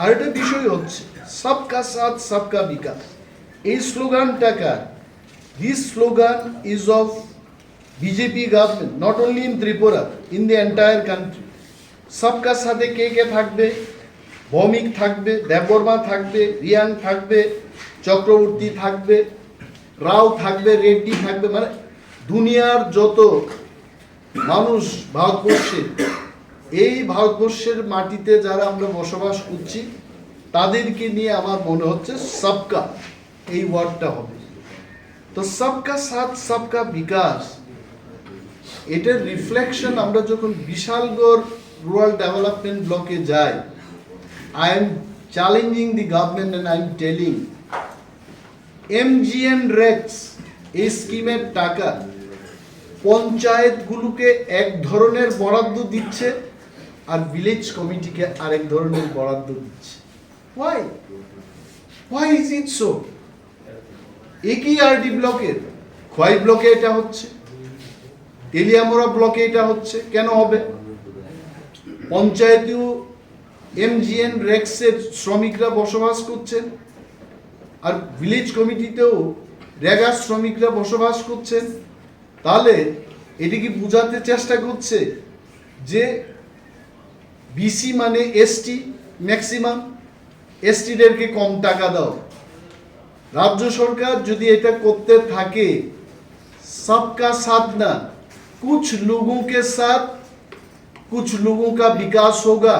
আরেকটা বিষয় হচ্ছে সবকা সাথ সবকা বিকাশ। এই স্লোগানটা কার? This slogan is of BJP government, not only in Tripura, in the entire country. সবকার সাথে কে কে থাকবে? ভৌমিক থাকবে, দেববর্মা থাকবে, রিয়াং থাকবে, চক্রবর্তী থাকবে, রাও থাকবে, রেড্ডি থাকবে, মানে দুনিয়ার যত মানুষ ভারতবর্ষে, এই ভারতবর্ষের মাটিতে যারা আমরা বসবাস করছি তাদেরকে নিয়ে আমার মনে হচ্ছে সবকা এই ওয়ার্ডটা হবে। তো সবকা সাথ সবকা বিকাশ, এটার রিফ্লেকশন আমরা যখন বিশালগড় রুরাল ডেভেলপমেন্ট ব্লকে যাই, I am challenging the government and I am telling MGN REX এই স্কিমের টাকা পঞ্চায়েতগুলোকে এক ধরনের বরাদ্দ দিচ্ছে আর ভিলেজ কমিটিকে আরেক ধরনের বরাদ্দ দিচ্ছে। Why is it so? একই আরডি ব্লকের খোয়াই ব্লকে এটা হচ্ছে, তেলিয়ামোড়া ব্লকে এটা হচ্ছে, কেন হবে? পঞ্চায়েতেও MGN রেক্সের শ্রমিকরা বসবাস করছেন আর ভিলেজ কমিটিতেও রেগার শ্রমিকরা বসবাস করছেন। তাহলে এটি কি বোঝাতে চেষ্টা করছে যে বিসি মানে এসটি ম্যাক্সিমাম, এসটিদেরকে কম টাকা দাও? রাজ্য সরকার যদি এটা করতে থাকে, সবকা সাথ না, কুছ লোগোं के साथ कुछ लोगों का विकास होगा।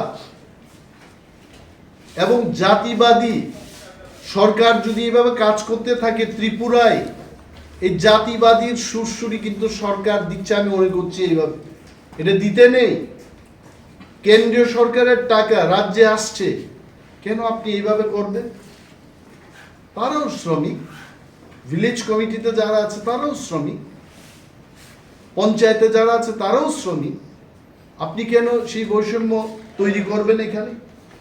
এবং জাতিবাদী সরকার যদি এভাবে কাজ করতে থাকে ত্রিপুরায়, এই জাতিবাদীর সুরসুরি কিন্তু সরকার দিচ্ছে, আমি মনে করছি এইভাবে। এটা দিতে নেই, কেন্দ্রীয় সরকারের টাকা রাজ্যে আসছে, কেন আপনি এইভাবে করবেন? তারাও শ্রমিক, ভিলেজ কমিটিতে যারা আছে তারাও শ্রমিক, পঞ্চায়েতে যারা আছে তারাও শ্রমিক। আপনি কেন সেই বৈষম্য তৈরি করবেন এখানে?